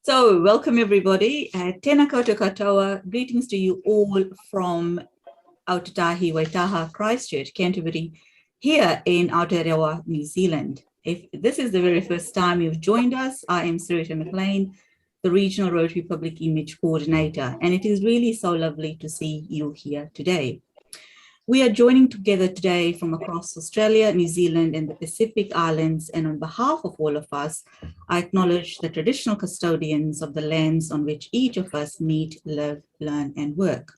So welcome everybody. Tēnā koutou katoa. Greetings to you all from Aotearoa Waitaha, Christchurch, Canterbury, here in Aotearoa, New Zealand. If this is the very first time you've joined us, I am Sarita McLean, the Regional Rotary Public Image Coordinator, and it is really so lovely to see you here today. We are joining together today from across Australia, New Zealand, and the Pacific Islands, and on behalf of all of us, I acknowledge the traditional custodians of the lands on which each of us meet, live, learn, and work.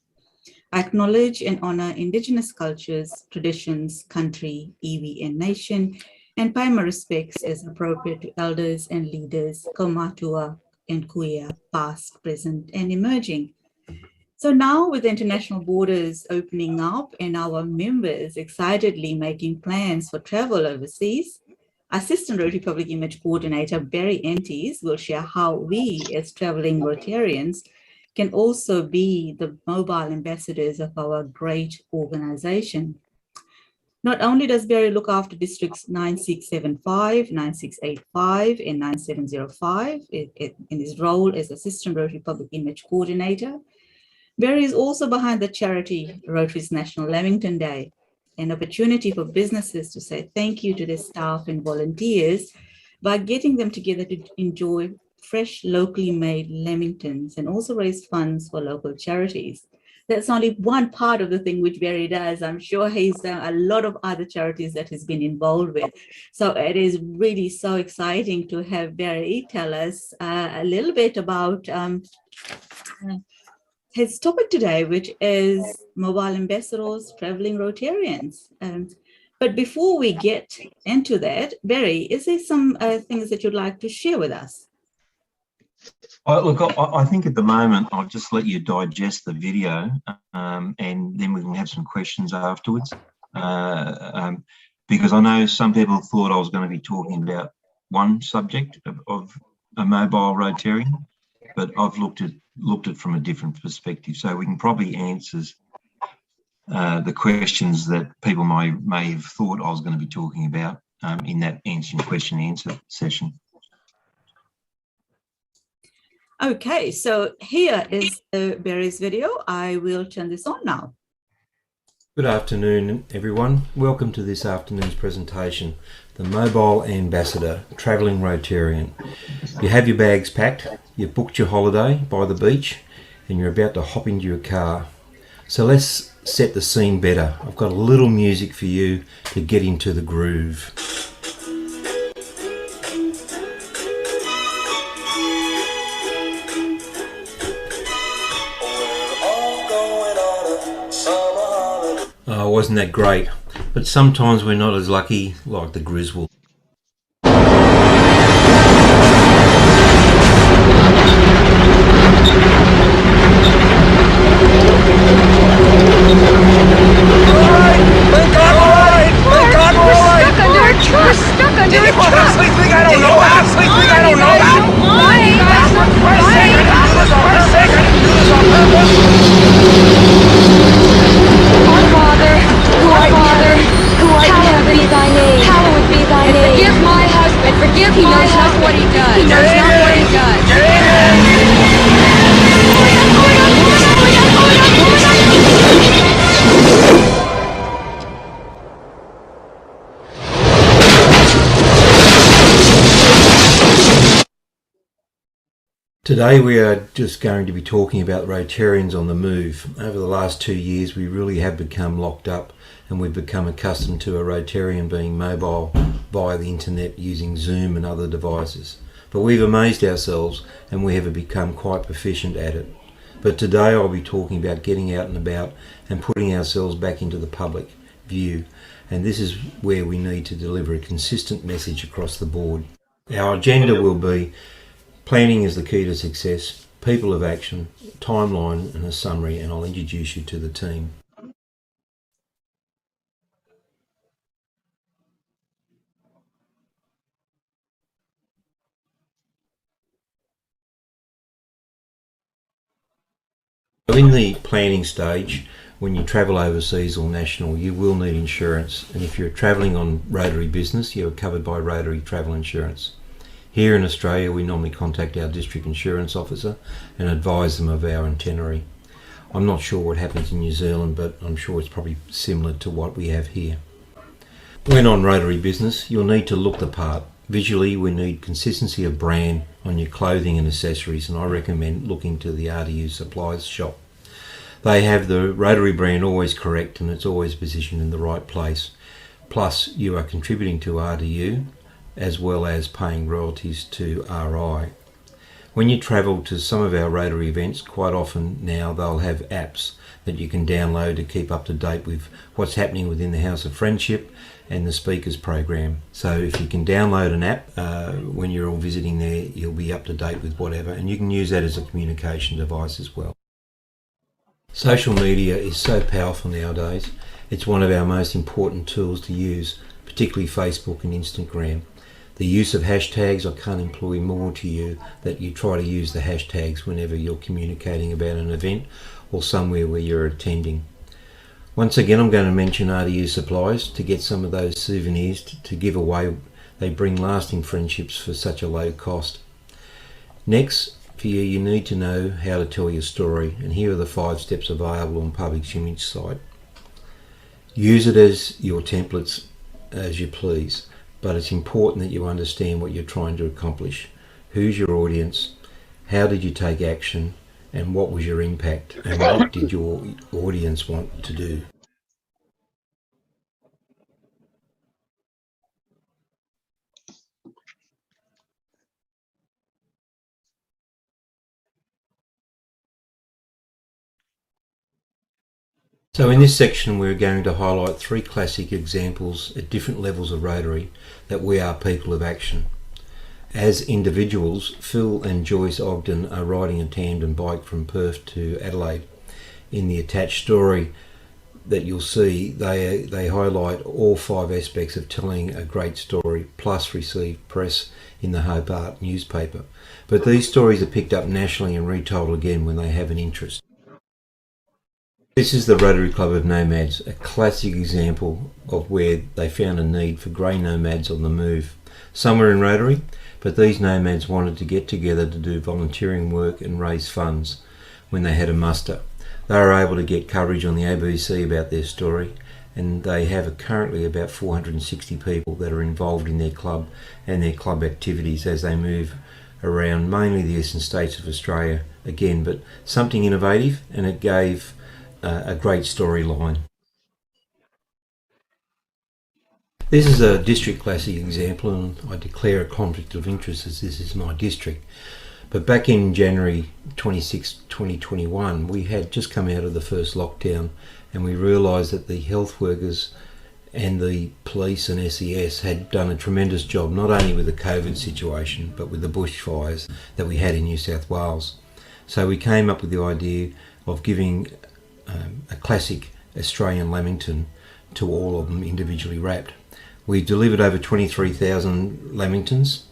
I acknowledge and honor Indigenous cultures, traditions, country, iwi, and nation, and pay my respects as appropriate to elders and leaders, kaumatua and kuia, past, present, and emerging. So now with international borders opening up and our members excitedly making plans for travel overseas, Assistant Rotary Public Image Coordinator Barry Enties will share how we as traveling Rotarians can also be the mobile ambassadors of our great organization. Not only does Barry look after districts 9675, 9685, and 9705 in his role as Assistant Rotary Public Image Coordinator, Barry is also behind the charity Rotary's National Lamington Day, an opportunity for businesses to say thank you to their staff and volunteers by getting them together to enjoy fresh, locally made lamingtons and also raise funds for local charities. That's only one part of the thing which Barry does. I'm sure he's done a lot of other charities that he's been involved with. So it is really so exciting to have Barry tell us a little bit about his topic today, which is mobile ambassadors, traveling Rotarians. But before we get into that, Barry, is there some things that you'd like to share with us? Look, I think at the moment, I'll just let you digest the video and then we can have some questions afterwards. Because I know some people thought I was going to be talking about one subject of a mobile Rotarian, but I've looked at from a different perspective, so we can probably answer the questions that people may have thought I was going to be talking about in that answering question and answer session. Okay, so here is Barry's video. I will turn this on now. Good afternoon, everyone. Welcome to this afternoon's presentation, the Mobile Ambassador, Travelling Rotarian. You have your bags packed, you've booked your holiday by the beach, and you're about to hop into your car. So let's set the scene better. I've got a little music for you to get into the groove. Oh, wasn't that great? But sometimes we're not as lucky like the Griswold. Today we are just going to be talking about Rotarians on the move. Over the last 2 years we really have become locked up and we've become accustomed to a Rotarian being mobile via the internet using Zoom and other devices. But we've amazed ourselves and we have become quite proficient at it. But today I'll be talking about getting out and about and putting ourselves back into the public view, and this is where we need to deliver a consistent message across the board. Our agenda will be planning is the key to success, people of action, timeline and a summary, and I'll introduce you to the team. So in the planning stage, when you travel overseas or national, you will need insurance, and if you're travelling on Rotary business, you're covered by Rotary travel insurance. Here in Australia, we normally contact our district insurance officer and advise them of our itinerary. I'm not sure what happens in New Zealand, but I'm sure it's probably similar to what we have here. When on Rotary business, you'll need to look the part. Visually, we need consistency of brand on your clothing and accessories, and I recommend looking to the RDU Supplies shop. They have the Rotary brand always correct and it's always positioned in the right place. Plus, you are contributing to RDU as well as paying royalties to RI. When you travel to some of our Rotary events, quite often now they'll have apps that you can download to keep up to date with what's happening within the House of Friendship and the speakers program. So if you can download an app when you're all visiting there, you'll be up to date with whatever, and you can use that as a communication device as well. Social media is so powerful nowadays. It's one of our most important tools to use, particularly Facebook and Instagram. The use of hashtags, I can't employ more to you that you try to use the hashtags whenever you're communicating about an event or somewhere where you're attending. Once again, I'm going to mention RDU Supplies to get some of those souvenirs to give away. They bring lasting friendships for such a low cost. Next, for you, you need to know how to tell your story, and here are the 5 steps available on Public's image site. Use it as your templates as you please, but it's important that you understand what you're trying to accomplish. Who's your audience? How did you take action? And what was your impact? And what did your audience want to do? So in this section we're going to highlight 3 classic examples at different levels of Rotary that we are people of action. As individuals, Phil and Joyce Ogden are riding a tandem bike from Perth to Adelaide. In the attached story that you'll see, they highlight all 5 aspects of telling a great story, plus receive press in the Hobart newspaper. But these stories are picked up nationally and retold again when they have an interest. This is the Rotary Club of Nomads, a classic example of where they found a need for grey nomads on the move. Some were in Rotary, but these nomads wanted to get together to do volunteering work and raise funds when they had a muster. They were able to get coverage on the ABC about their story, and they have currently about 460 people that are involved in their club and their club activities as they move around mainly the eastern states of Australia again, but something innovative, and it gave a great storyline. This is a district classic example, and I declare a conflict of interest as this is my district. But back in January 26, 2021, we had just come out of the first lockdown, and we realised that the health workers and the police and SES had done a tremendous job, not only with the COVID situation, but with the bushfires that we had in New South Wales. So we came up with the idea of giving a classic Australian lamington to all of them individually wrapped. We delivered over 23,000 lamingtons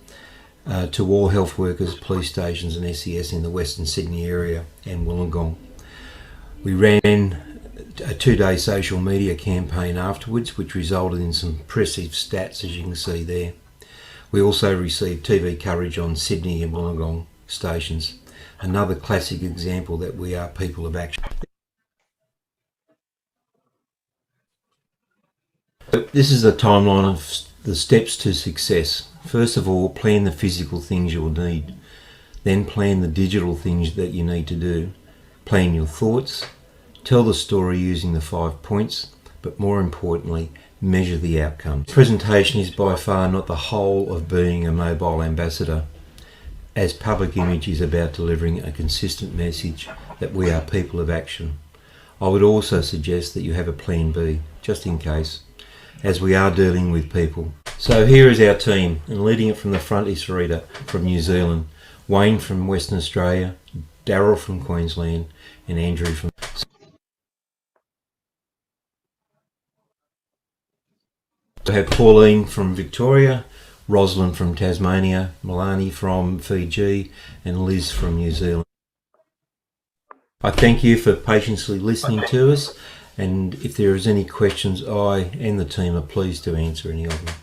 to all health workers, police stations and SES in the Western Sydney area and Wollongong. We ran a 2-day social media campaign afterwards, which resulted in some impressive stats, as you can see there. We also received TV coverage on Sydney and Wollongong stations. Another classic example that we are people of action. This is the timeline of the steps to success. First of all, plan the physical things you'll need. Then plan the digital things that you need to do. Plan your thoughts. Tell the story using the 5 points, but more importantly, measure the outcome. This presentation is by far not the whole of being a mobile ambassador, as Public Image is about delivering a consistent message that we are people of action. I would also suggest that you have a plan B, just in case, as we are dealing with people. So here is our team, and leading it from the front is Rita from New Zealand, Wayne from Western Australia, Daryl from Queensland, and Andrew from... We have Pauline from Victoria, Rosalind from Tasmania, Milani from Fiji, and Liz from New Zealand. I thank you for patiently listening to us, and if there is any questions, I and the team are pleased to answer any of them.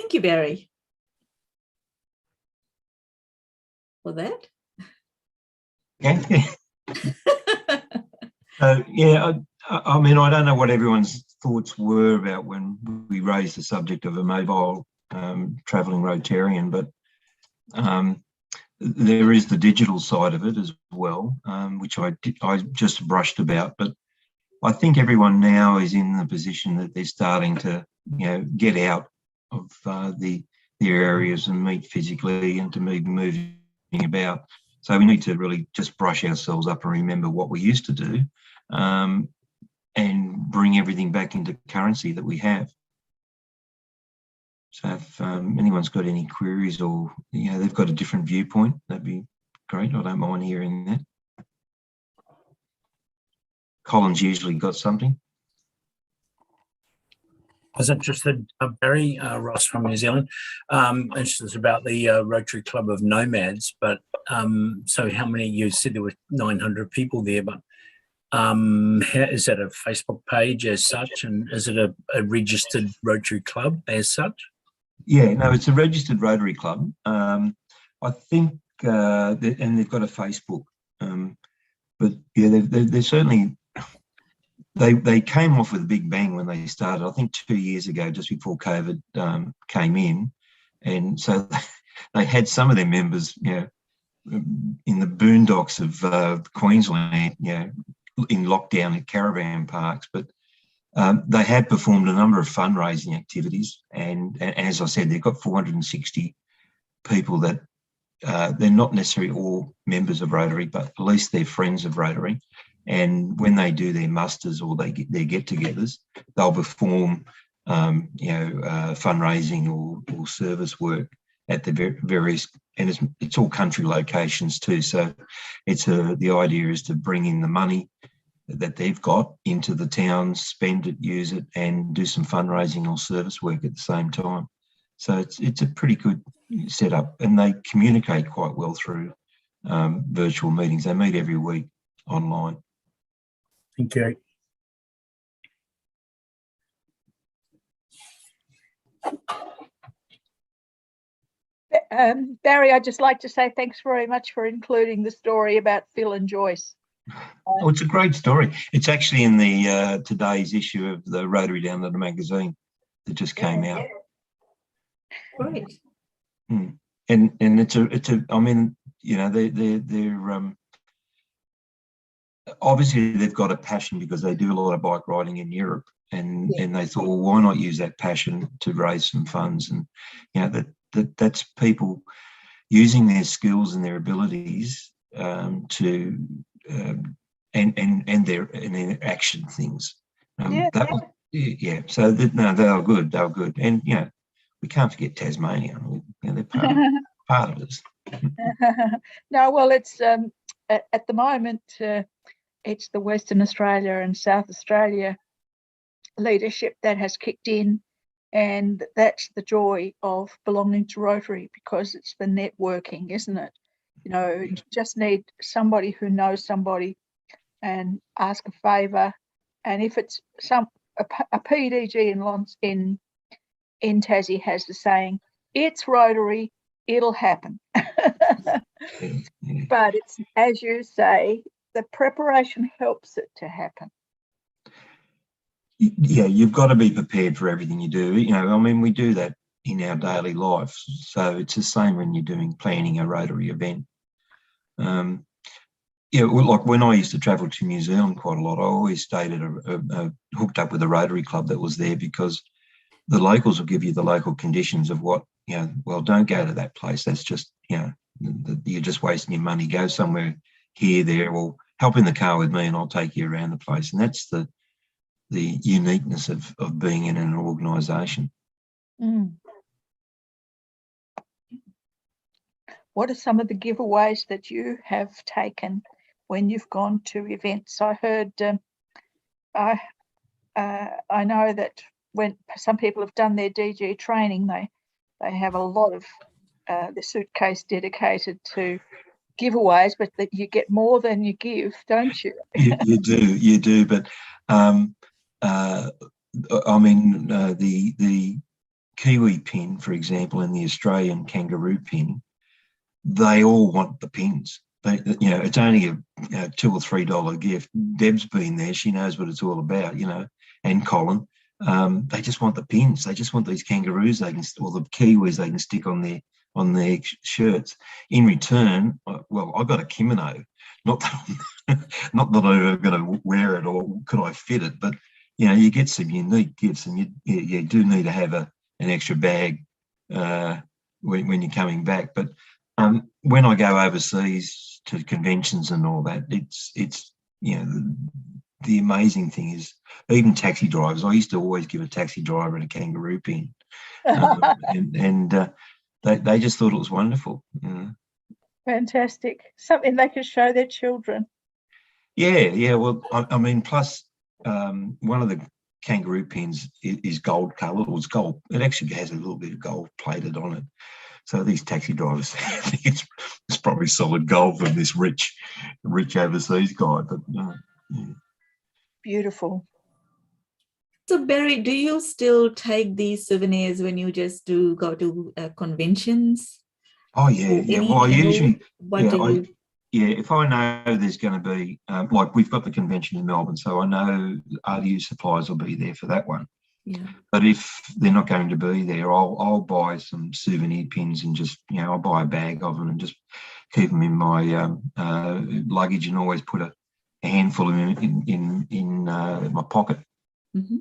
Thank you, Barry, for that. Yeah. Yeah, I mean, I don't know what everyone's thoughts were about when we raised the subject of a mobile travelling Rotarian, but there is the digital side of it as well, which I just brushed about. But I think everyone now is in the position that they're starting to, get out of the areas and meet physically and to be moving about. So we need to really just brush ourselves up and remember what we used to do, and bring everything back into currency that we have. So if anyone's got any queries or, they've got a different viewpoint, that'd be great. I don't mind hearing that. Colin's usually got something. I was interested, Barry, Ross from New Zealand, interested about the Rotary Club of Nomads, but so how many, you said there were 900 people there, but is that a Facebook page as such, and is it a registered Rotary Club as such? Yeah, no, it's a registered Rotary Club. I think, and they've got a Facebook, but yeah, they're certainly, they came off with a big bang when they started, I think 2 years ago, just before COVID came in. And so they had some of their members, in the boondocks of Queensland, in lockdown at caravan parks, but they had performed a number of fundraising activities. And as I said, they've got 460 people that they're not necessarily all members of Rotary, but at least they're friends of Rotary. And when they do their musters or their get-togethers, they'll perform, fundraising or service work at the various, and it's all country locations too. So the idea is to bring in the money that they've got into the towns, spend it, use it, and do some fundraising or service work at the same time. So it's a pretty good setup, and they communicate quite well through virtual meetings. They meet every week online. Thank you. Barry, I'd just like to say thanks very much for including the story about Phil and Joyce. Oh, it's a great story. It's actually in the today's issue of the Rotary Down Under magazine that just came out. Great. And it's a. I mean, they're obviously they've got a passion because they do a lot of bike riding in Europe, and they thought, well, why not use that passion to raise some funds? And that's people using their skills and their abilities to and their action things. So they are good. They were good, and we can't forget Tasmania. They're part of us. No, well, it's at the moment. It's the Western Australia and South Australia leadership that has kicked in, and that's the joy of belonging to Rotary, because it's the networking, isn't it? You just need somebody who knows somebody and ask a favour, and if it's a PDG in Tassie has the saying, "It's Rotary, it'll happen." But it's, as you say, the preparation helps it to happen. Yeah, you've got to be prepared for everything you do. I mean, we do that in our daily life. So it's the same when you're planning a Rotary event. Like when I used to travel to New Zealand quite a lot, I always stayed at hooked up with a Rotary club that was there, because the locals will give you the local conditions of what, well, don't go to that place. That's just, you're just wasting your money. Go somewhere here, there, or hop in the car with me and I'll take you around the place. And that's the uniqueness of being in an organisation. Mm. What are some of the giveaways that you have taken when you've gone to events? I heard, I know that when some people have done their DG training, they have a lot of the suitcase dedicated to giveaways, but that you get more than you give, don't you? You do. But I mean, the Kiwi pin, for example, and the Australian kangaroo pin, they all want the pins. It's only a $2 or $3 gift. Deb's been there; she knows what it's all about, and Colin. They just want the pins. They just want these kangaroos or the Kiwis they can stick on their shirts. In return, well, I got a kimono. Not that I'm going to wear it or could I fit it, but you get some unique gifts, and you do need to have an extra bag when you're coming back. But when I go overseas to conventions and all that, it's the amazing thing is even taxi drivers. I used to always give a taxi driver a kangaroo pin, and they just thought it was wonderful. Fantastic. Something they can show their children. Yeah. Well, I mean, plus one of the kangaroo pins is gold coloured, or it's gold. It actually has a little bit of gold plated on it. So these taxi drivers think it's probably solid gold from this rich overseas guy. But yeah. Beautiful. So Barry, do you still take these souvenirs when you just go to conventions? Oh yeah. Well, I usually if I know there's going to be like we've got the convention in Melbourne, so I know RDU Supplies will be there for that one. Yeah. But if they're not going to be there, I'll buy some souvenir pins and just I'll buy a bag of them and just keep them in my luggage, and always put a handful of them in my pocket. Mm-hmm.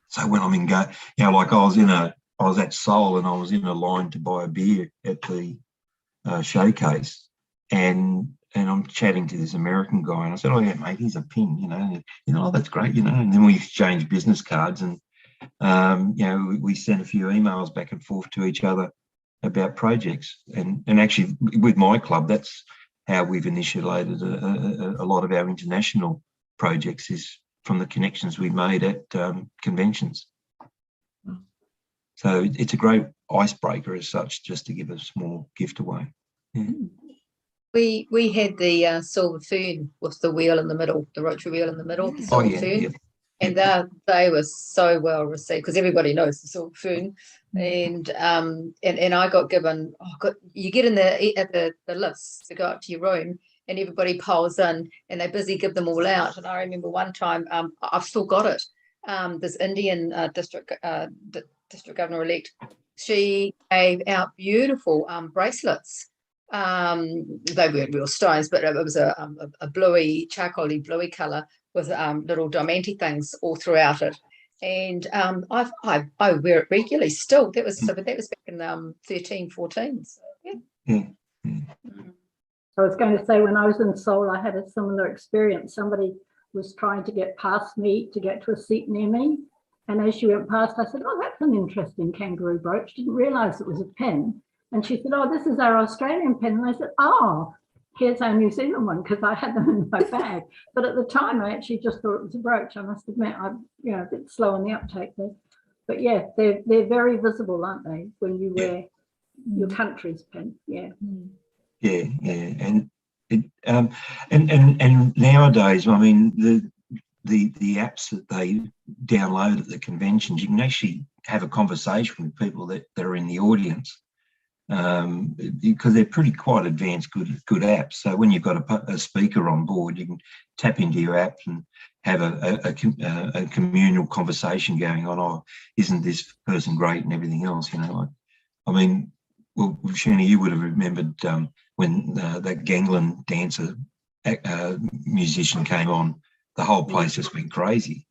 So when I'm in like I was at Seoul and I was in a line to buy a beer at the showcase, and I'm chatting to this American guy, and I said, "Oh yeah, mate, here's a pin, oh, that's great, and then we exchanged business cards, and we sent a few emails back and forth to each other about projects, and actually with my club, that's how we've initiated a lot of our international projects, is from the connections we made at conventions. So it's a great icebreaker as such, just to give a small gift away. Yeah. We had the silver fern with the wheel in the middle, the rotary wheel in the middle, the silver fern. Yeah. And they were so well received because everybody knows the silver fern. And I got given, you get in the list to go up to your room, and everybody piles in and they're busy, give them all out. And I remember one time, I've still got it. This Indian district governor-elect, she gave out beautiful bracelets. They weren't real stones, but it was a bluey, charcoaly bluey colour with little diamante things all throughout it. And I wear it regularly still. That was back in 13, 14. So, yeah. I was going to say, when I was in Seoul, I had a similar experience. Somebody was trying to get past me to get to a seat near me. And as she went past, I said, "Oh, that's an interesting kangaroo brooch." Didn't realise it was a pin. And she said, "Oh, this is our Australian pin." And I said, "Oh, here's our New Zealand one," because I had them in my bag. But at the time, I actually just thought it was a brooch. I must admit, I'm a bit slow on the uptake there. But yeah, they're very visible, aren't they, when you wear your country's pin? Yeah. Yeah. And nowadays, I mean, the apps that they download at the conventions, you can actually have a conversation with people that are in the audience, because they're quite advanced, good apps. So when you've got a speaker on board, you can tap into your app and have a communal conversation going on. Oh, isn't this person great, and everything else? I mean, well, Sheena, you would have remembered when that Ganglin dancer musician came on. The whole place just went crazy.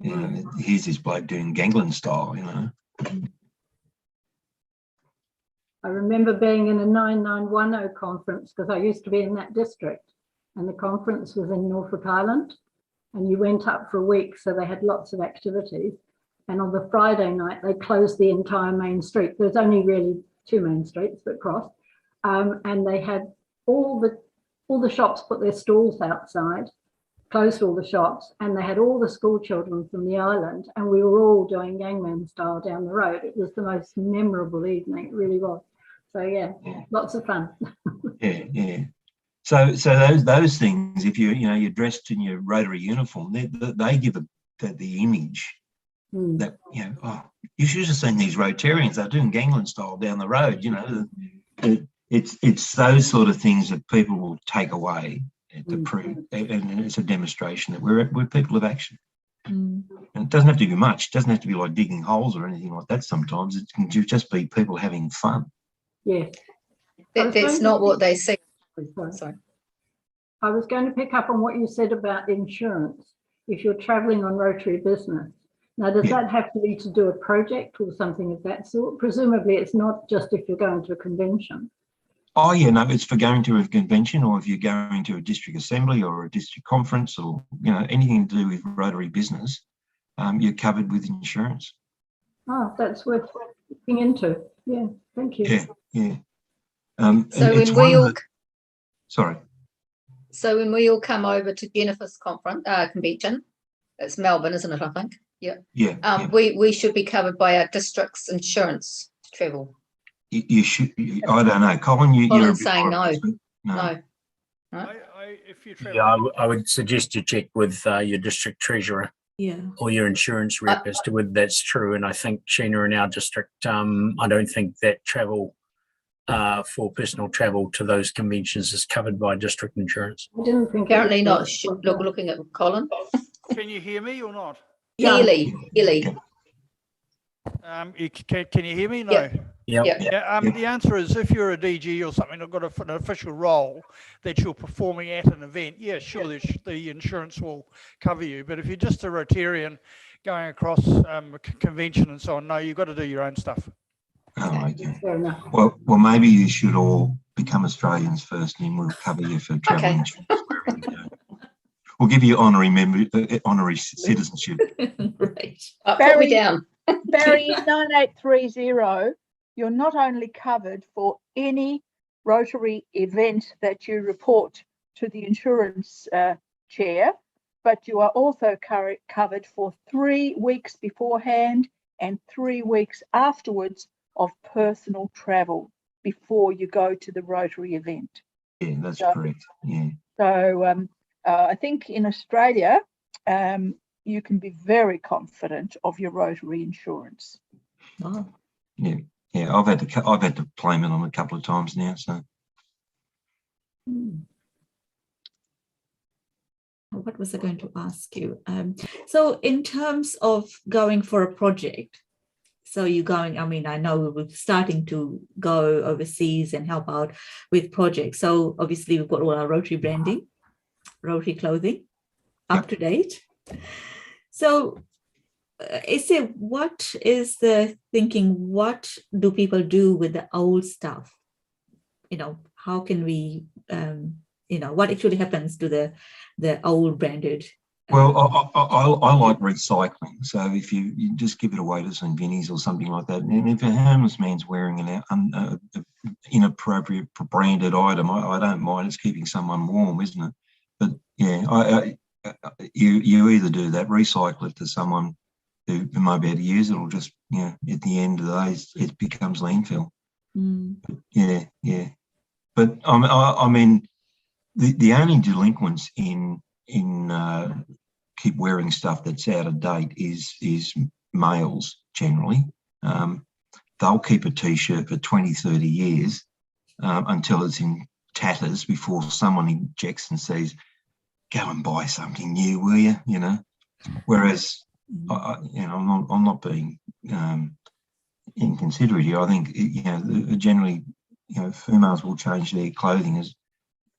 Here's this bloke doing Ganglin style. I remember being in a 9910 conference, because I used to be in that district, and the conference was in Norfolk Island, and you went up for a week, so they had lots of activities. And on the Friday night, they closed the entire main street. There's only really two main streets that cross, and they had all the shops put their stalls outside, closed all the shops, and they had all the school children from the island, and we were all doing Gangman style down the road. It was the most memorable evening, it really was. So yeah. Lots of fun. Yeah. So those things, if you're dressed in your Rotary uniform, they give the image that, you should have seen these Rotarians. They're doing gangland style down the road. It's those sort of things that people will take away to prove, and it's a demonstration that we're people of action. And it doesn't have to be much. It doesn't have to be like digging holes or anything like that. Sometimes it can just be people having fun. Yeah. That's not what they say. Sorry. I was going to pick up on what you said about insurance. If you're travelling on Rotary business, now does that have to be to do a project or something of that sort? Presumably, it's not just if you're going to a convention. Oh yeah, no, it's for going to a convention, or if you're going to a district assembly or a district conference, or anything to do with Rotary business, you're covered with insurance. Oh, that's worth looking into. Yeah, thank you. Yeah. So when we all come over to Jennifer's convention, it's Melbourne, isn't it? I think. Yeah. We should be covered by our district's insurance to travel. You should. I don't know, Colin. Colin's saying no. If you travel, I would suggest you check with your district treasurer, or your insurance rep as to whether that's true. And I think Sheena, in our district, I don't think that travel for personal travel to those conventions is covered by district insurance. I didn't think. Apparently not. Looking at Colin. Can you hear me or not? Healy. Can you hear me? No. Yeah. The answer is, if you're a DG or something, you've got an official role that you're performing at an event, sure, the insurance will cover you. But if you're just a Rotarian going across a convention and so on, no, you've got to do your own stuff. Oh, okay. Well, maybe you should all become Australians first, and then we'll cover you for travel insurance wherever you go. We'll give you honorary citizenship. Right. Put me down. Barry, in 9830, you're not only covered for any Rotary event that you report to the insurance chair, but you are also covered for 3 weeks beforehand and 3 weeks afterwards of personal travel before you go to the Rotary event. Yeah, that's correct. Yeah. So I think in Australia, you can be very confident of your Rotary insurance. Oh. Yeah. I've had to claim it on a couple of times now. So. What was I going to ask you? So in terms of going for a project, so you're going, I know we're starting to go overseas and help out with projects. So obviously we've got all our Rotary branding, Rotary clothing, up to date. So what is the thinking? What do people do with the old stuff? How can we, what actually happens to the old branded? Well, I like recycling. So if you just give it away to some Vinnies or something like that, and if a homeless man's wearing an inappropriate branded item, I don't mind. It's keeping someone warm, isn't it? But yeah, you either do that, recycle it to someone who might be able to use it, or just at the end of the day, it becomes landfill. Yeah. But I mean, the only delinquents in keep wearing stuff that's out of date is males generally. They'll keep a T-shirt for 20, 30 years until it's in tatters before someone injects and says, go and buy something new, will you? Whereas I'm not being inconsiderate here. I think generally females will change their clothing as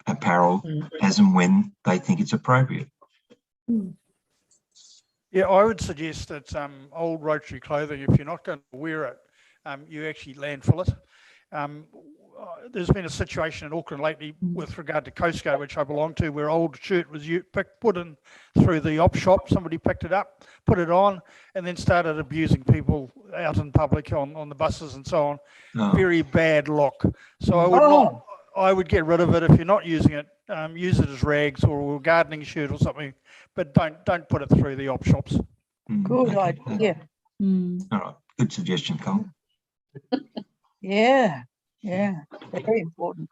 apparel as and when they think it's appropriate. Yeah, I would suggest that old Rotary clothing, if you're not going to wear it, you actually landfill it. There's been a situation in Auckland lately with regard to Coast Guard, which I belong to, where old shirt was put in through the op shop. Somebody picked it up, put it on, and then started abusing people out in public on the buses and so on. Oh. Very bad look. So I would get rid of it if you're not using it. Use it as rags or a gardening shirt or something, but don't put it through the op shops. Good idea. All right, good suggestion, Colin. Yeah, very important.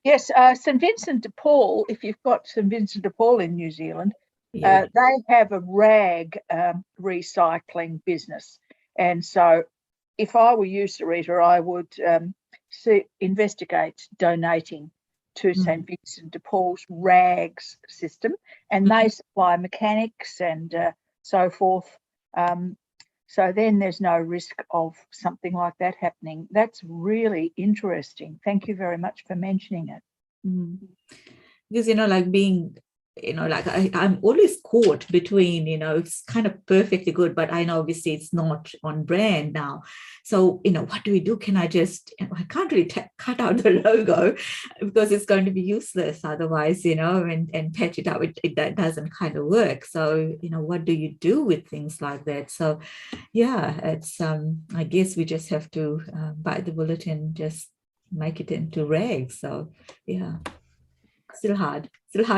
Yes, St Vincent de Paul, if you've got St Vincent de Paul in New Zealand, Yeah. They have a rag recycling business. And so if I were you, Sarita, I would investigate donating to St. Vincent de Paul's rags system, and they supply mechanics and so forth. So then there's no risk of something like that happening. That's really interesting. Thank you very much for mentioning it. Because, like being, like I'm always caught between, it's kind of perfectly good, but I know obviously it's not on brand now. So, what do we do? Can I just, I can't really cut out the logo because it's going to be useless otherwise, and patch it up. That doesn't kind of work. So, what do you do with things like that? So, yeah, it's, I guess we just have to bite the bullet and just make it into rags. So, yeah. Still hard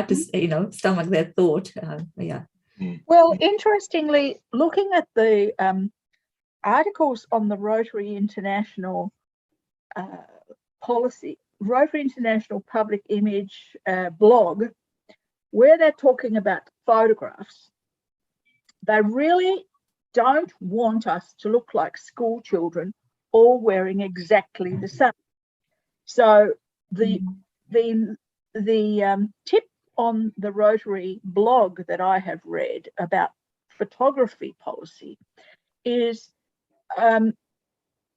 to stomach that thought. Yeah. Well, interestingly, looking at the articles on the Rotary International policy, Rotary International Public Image blog, where they're talking about photographs, they really don't want us to look like school children all wearing exactly the same. So the tip on the Rotary blog that I have read about photography policy is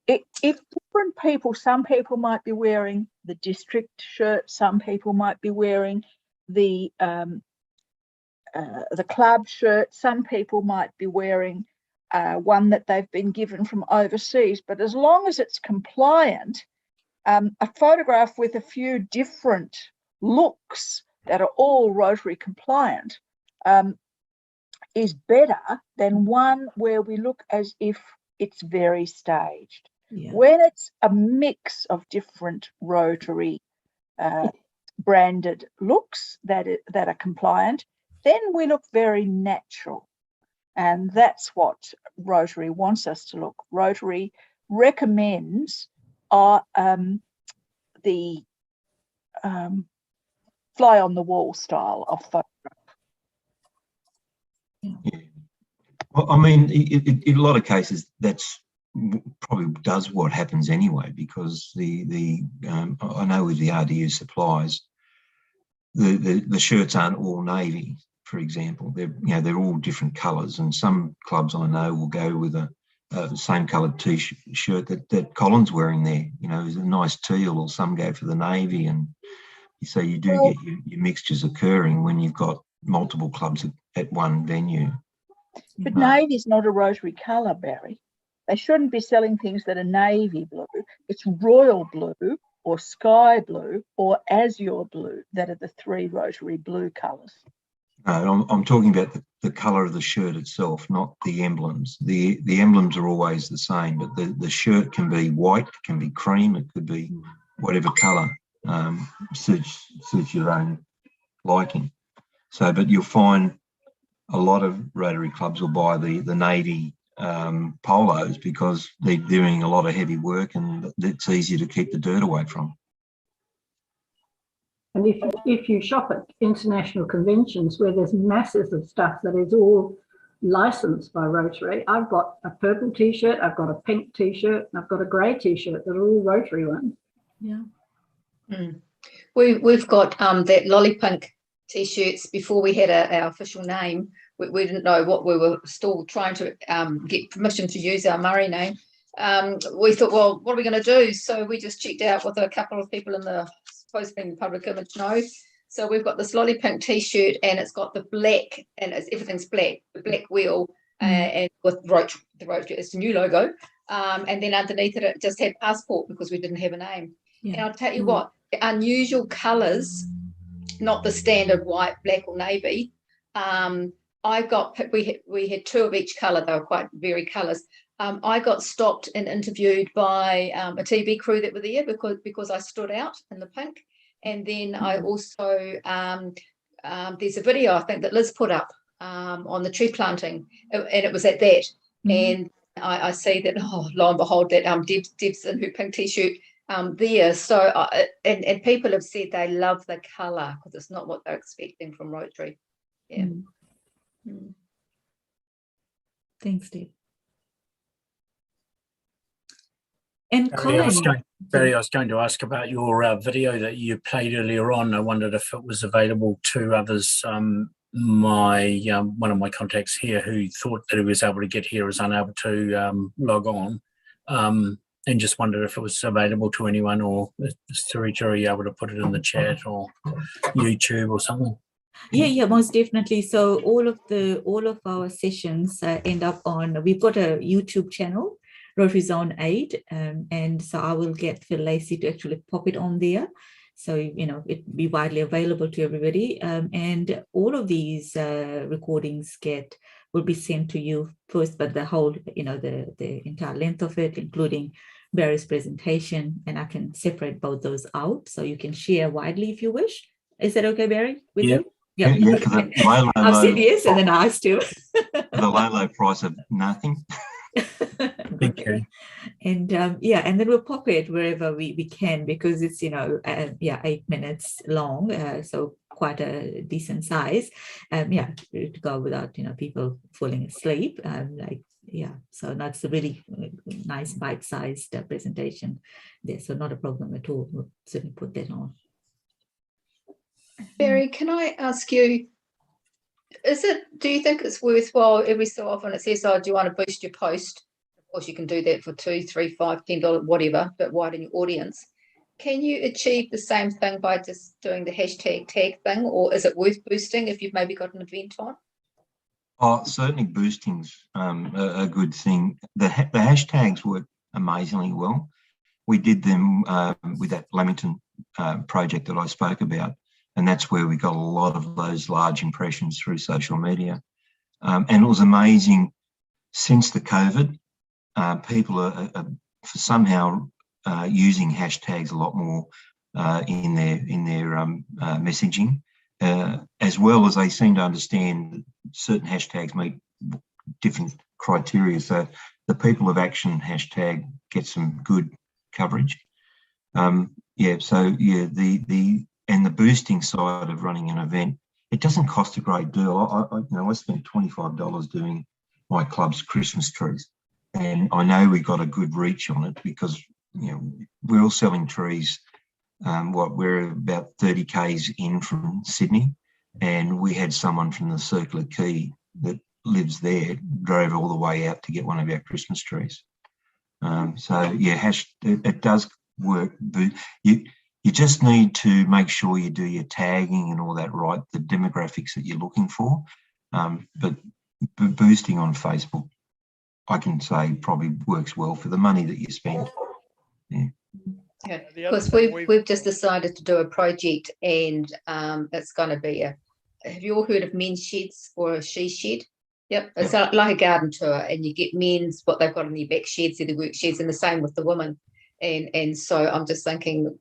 if different people, some people might be wearing the district shirt, some people might be wearing the club shirt, some people might be wearing one that they've been given from overseas, but as long as it's compliant, a photograph with a few different looks that are all Rotary compliant is better than one where we look as if it's very staged. Yeah. When it's a mix of different Rotary branded looks that are compliant, then we look very natural. And that's what Rotary wants us to look. Rotary recommends the fly on the wall style of photograph. Yeah. Well, I mean, in a lot of cases, that's probably does what happens anyway, because I know with the RDU supplies, the shirts aren't all navy, for example. They're all different colours, and some clubs I know will go with a same coloured t-shirt that Colin's wearing there. Is a nice teal, or some go for the navy, and so you do get your mixtures occurring when you've got multiple clubs at one venue. But navy is not a Rotary colour, Barry. They shouldn't be selling things that are navy blue. It's royal blue or sky blue or azure blue that are the three Rotary blue colours. No, I'm talking about the colour of the shirt itself, not the emblems. The emblems are always the same, but the shirt can be white, it can be cream, it could be whatever colour suits your own liking. So, but you'll find a lot of Rotary clubs will buy the navy polos because they're doing a lot of heavy work and it's easier to keep the dirt away from. And if you shop at international conventions where there's masses of stuff that is all licensed by Rotary, I've got a purple T-shirt, I've got a pink T-shirt, and I've got a grey T-shirt that are all Rotary ones. Yeah. We've got that Lollipink T-shirts. Before we had our official name, we didn't know what we were still trying to get permission to use our Murray name. We thought, well, what are we going to do? So we just checked out with a couple of people in the supposed being public image know. So we've got this Lollipink T-shirt, and it's got the black, and everything's black, the black wheel, and with Rotary, it's a new logo. And then underneath it just had passport because we didn't have a name. Yeah. And I'll tell you what, the unusual colours, not the standard white, black, or navy. We had two of each colour. They were quite varied colours. I got stopped and interviewed by a TV crew that were there because I stood out in the pink. And then I also there's a video I think that Liz put up on the tree planting, and it was at that. And I see that, lo and behold, that Deb's in her pink T-shirt there. So and people have said they love the colour because it's not what they're expecting from Rotary. Yeah. Thanks, Dave. And Barry, I was going to ask about your video that you played earlier on. I wondered if it was available to others. One of my contacts here who thought that he was able to get here is unable to log on, and just wondered if it was available to anyone, or is Teresa able to put it in the chat or YouTube or something? Yeah, most definitely. So all of our sessions end up on. We've got a YouTube channel, Rotary Zone 8, and so I will get Phil Lacey to actually pop it on there, so it be widely available to everybody. And all of these recordings will be sent to you first, but the whole, the entire length of it, including Barry's presentation, and I can separate both those out so you can share widely if you wish. Is that okay, Barry? With you? Yeah. I've said yes, and then I asked you. The low price of nothing. Okay. And and then we'll pop it wherever we can, because it's 8 minutes long, so quite a decent size. To go without people falling asleep. So that's a really nice bite-sized presentation there, so not a problem at all. We'll certainly put that on. Barry, can I ask you, do you think it's worthwhile every so often it says, oh, do you want to boost your post? Of course, you can do that for $2, $3, $5, $10, whatever, but widen your audience. Can you achieve the same thing by just doing the hashtag tag thing, or is it worth boosting if you've maybe got an event on? Oh, certainly boosting's a good thing. The hashtags work amazingly well. We did them with that Lamington project that I spoke about, and that's where we got a lot of those large impressions through social media. And it was amazing. Since the COVID, people are somehow using hashtags a lot more in their messaging, as well as they seem to understand that certain hashtags meet different criteria. So the People of Action hashtag gets some good coverage. The boosting side of running an event, it doesn't cost a great deal. I spent $25 doing my club's Christmas trees, and I know we got a good reach on it because we're all selling trees. We're about 30 k's in from Sydney, and we had someone from the Circular Quay that lives there drove all the way out to get one of our Christmas trees. It does work. You just need to make sure you do your tagging and all that right, the demographics that you're looking for. But boosting on Facebook, I can say, probably works well for the money that you spend. Yeah, because we've just decided to do a project, and it's going to be have you all heard of men's sheds or a she shed? Yep, it's like a garden tour, and you get men's what they've got in their back sheds, their work sheds, and the same with the women. And so I'm just thinking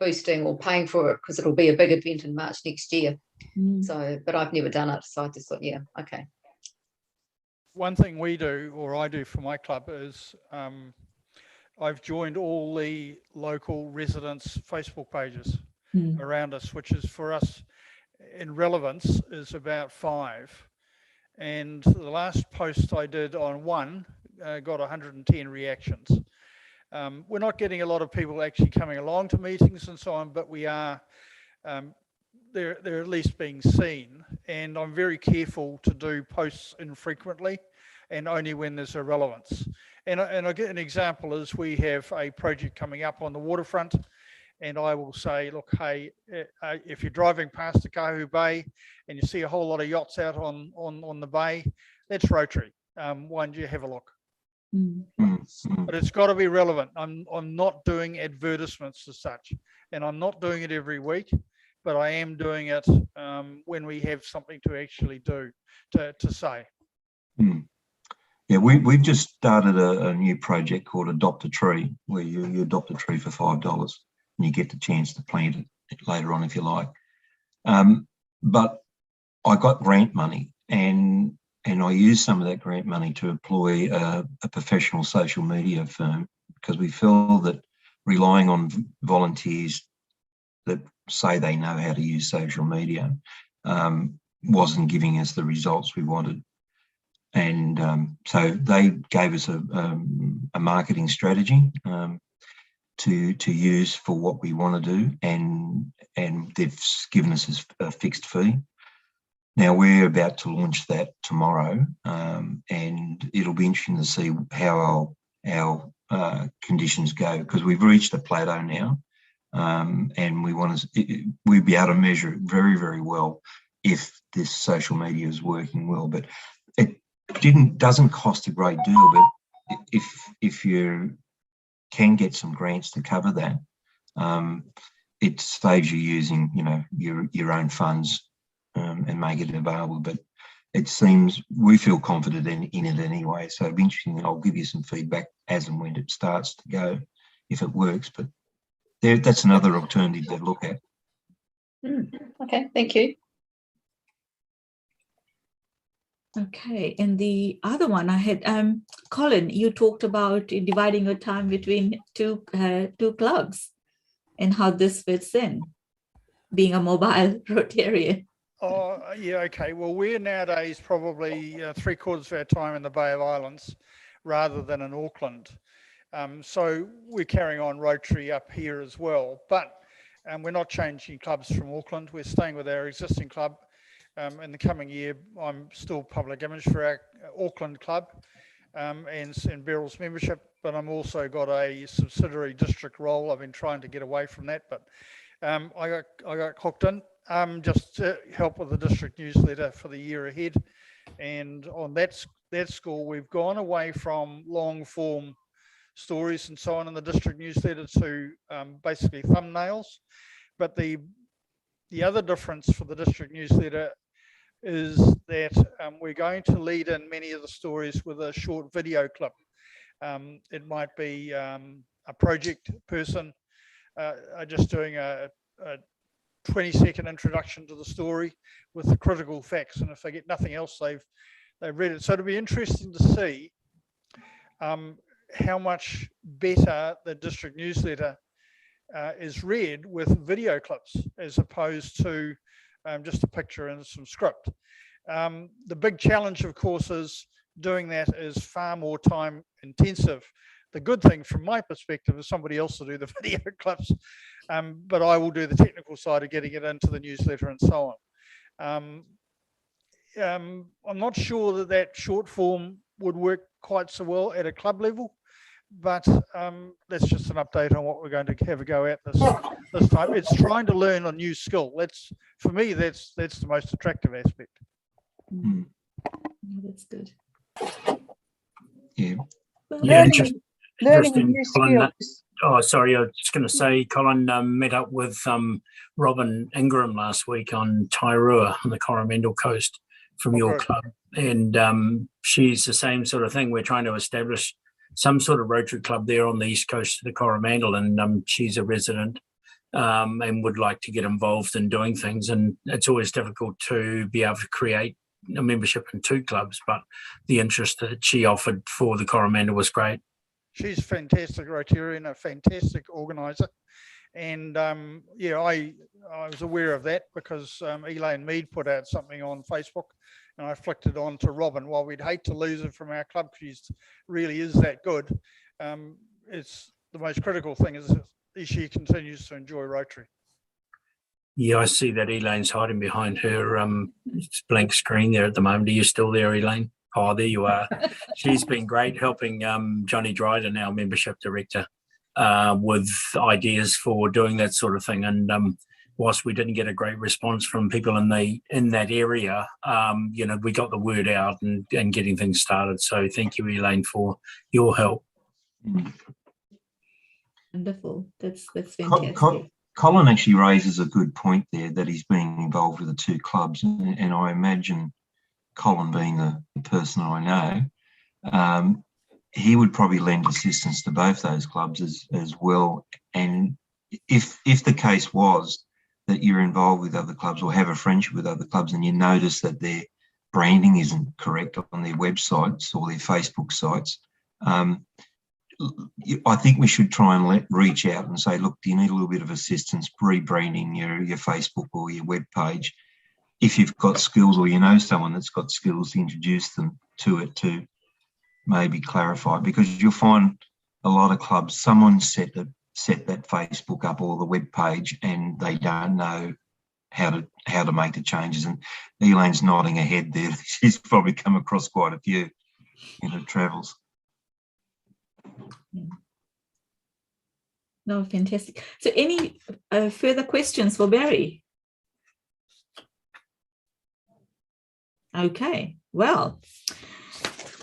boosting or paying for it, because it'll be a big event in March next year. So, but I've never done it, so I just thought, okay. One thing we do, or I do for my club, is I've joined all the local residents' Facebook pages around us, which is for us in relevance is about 5. And the last post I did on one got 110 reactions. We're not getting a lot of people actually coming along to meetings and so on, but we are, they're at least being seen. And I'm very careful to do posts infrequently and only when there's a relevance. And I get an example is we have a project coming up on the waterfront, and I will say, look, hey, if you're driving past the Kahu Bay and you see a whole lot of yachts out on the bay, that's Rotary. Why don't you have a look? But it's got to be relevant. I'm not doing advertisements as such, and I'm not doing it every week, but I am doing it when we have something to actually do to say. Yeah, we've just started a new project called Adopt a Tree, where you adopt a tree for $5 and you get the chance to plant it later on if you like. But I got grant money, and I used some of that grant money to employ a professional social media firm, because we feel that relying on volunteers that say they know how to use social media wasn't giving us the results we wanted. So they gave us a marketing strategy to use for what we want to do, and they've given us a fixed fee. Now we're about to launch that tomorrow, and it'll be interesting to see how our conditions go, because we've reached a plateau now, and we'll be able to measure it very, very well if this social media is working well. But it doesn't cost a great deal, but if you can get some grants to cover that, it saves you using, your own funds and make it available. But it seems we feel confident in it anyway. So it'll be interesting. I'll give you some feedback as and when it starts to go, if it works. But that's another alternative to look at. Okay, thank you. Okay, and the other one I had, Colin, you talked about dividing your time between two clubs and how this fits in, being a mobile Rotarian. Oh, yeah, okay. Well, we're nowadays probably 3/4 of our time in the Bay of Islands rather than in Auckland. So we're carrying on Rotary up here as well, but we're not changing clubs from Auckland. We're staying with our existing club. In the coming year, I'm still public image for our Auckland club and Beryl's membership, but I'm also got a subsidiary district role. I've been trying to get away from that, but I got hooked in just to help with the district newsletter for the year ahead. And on that score, we've gone away from long form stories and so on in the district newsletter to basically thumbnails. But the other difference for the district newsletter is that we're going to lead in many of the stories with a short video clip. It might be a project person just doing a 20-second introduction to the story with the critical facts, and if they get nothing else, they've read it. So it'll be interesting to see how much better the district newsletter is read with video clips as opposed to just a picture and some script. The big challenge, of course, is doing that is far more time intensive. The good thing from my perspective is somebody else will do the video clips, but I will do the technical side of getting it into the newsletter and so on. I'm not sure that short form would work quite so well at a club level, but that's just an update on what we're going to have a go at this time. It's trying to learn a new skill. For me, that's the most attractive aspect. That's good. Yeah. Yeah, Learning new skills. Oh, sorry, I was just going to say, Colin met up with Robin Ingram last week on Tairua on the Coromandel coast from your club, and she's the same sort of thing. We're trying to establish some sort of Rotary club there on the east coast of the Coromandel, and she's a resident and would like to get involved in doing things. And it's always difficult to be able to create a membership in two clubs, but the interest that she offered for the Coromandel was great. She's a fantastic Rotarian, a fantastic organiser. And yeah, I was aware of that because Elaine Mead put out something on Facebook, and I flicked it on to Robin. While we'd hate to lose her from our club because she really is that good, it's the most critical thing is she continues to enjoy Rotary. Yeah, I see that Elaine's hiding behind her blank screen there at the moment. Are you still there, Elaine? Oh, there you are. She's been great helping Johnny Dryden, our membership director, with ideas for doing that sort of thing. And whilst we didn't get a great response from people in that area, you know, we got the word out and getting things started. So thank you, Elaine, for your help. Wonderful. That's fantastic. Colin actually raises a good point there that he's being involved with the two clubs, and I imagine Colin being the person I know, he would probably lend assistance to both those clubs as well. And if the case was that you're involved with other clubs or have a friendship with other clubs and you notice that their branding isn't correct on their websites or their Facebook sites, I think we should try and reach out and say, look, do you need a little bit of assistance rebranding your Facebook or your web page? If you've got skills or you know someone that's got skills, to introduce them to it to maybe clarify, because you'll find a lot of clubs, someone set that Facebook up or the web page, and they don't know how to make the changes. And Elaine's nodding her head there. She's probably come across quite a few in her travels. No, fantastic. So any further questions for Barry? Okay, well,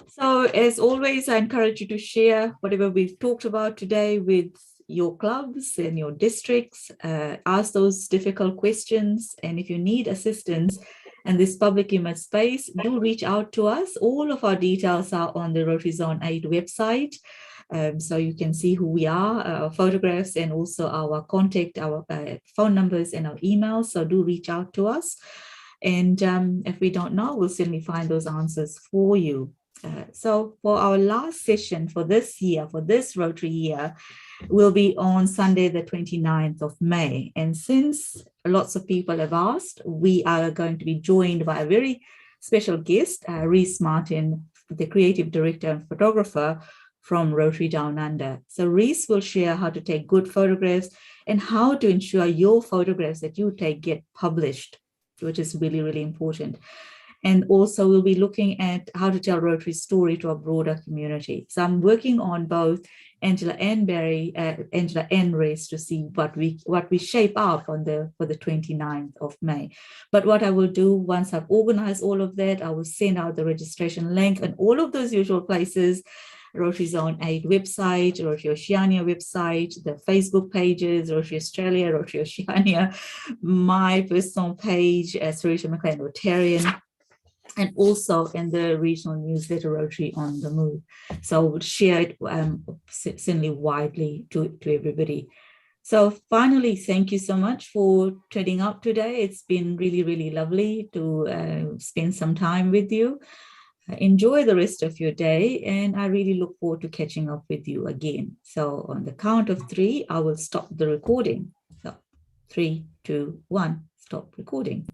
so as always, I encourage you to share whatever we've talked about today with your clubs and your districts. Ask those difficult questions, and if you need assistance in this public image space, do reach out to us. All of our details are on the Rotary Zone 8 website. So you can see who we are, our photographs, and also our contact, our phone numbers and our emails. So do reach out to us. And if we don't know, we'll certainly find those answers for you. So for our last session for this year, for this Rotary year, will be on Sunday, the 29th of May. And since lots of people have asked, we are going to be joined by a very special guest, Rhys Martin, the creative director and photographer from Rotary Down Under. So Rhys will share how to take good photographs and how to ensure your photographs that you take get published, which is really, really important. And also we'll be looking at how to tell Rotary's story to a broader community. So I'm working on both Angela and Barry, Angela and Rhys, to see what we shape up on for the 29th of May. But what I will do once I've organized all of that, I will send out the registration link and all of those usual places, Rotary Zone 8 website, Rotary Oceania website, the Facebook pages, Rotary Australia, Rotary Oceania, my personal page as Sarita McLean Rotarian, and also in the regional newsletter Rotary on the Move. So we'll share it certainly widely to everybody. So finally, thank you so much for turning up today. It's been really, really lovely to spend some time with you. Enjoy the rest of your day, and I really look forward to catching up with you again. So on the count of 3, I will stop the recording. So 3, 2, 1, stop recording.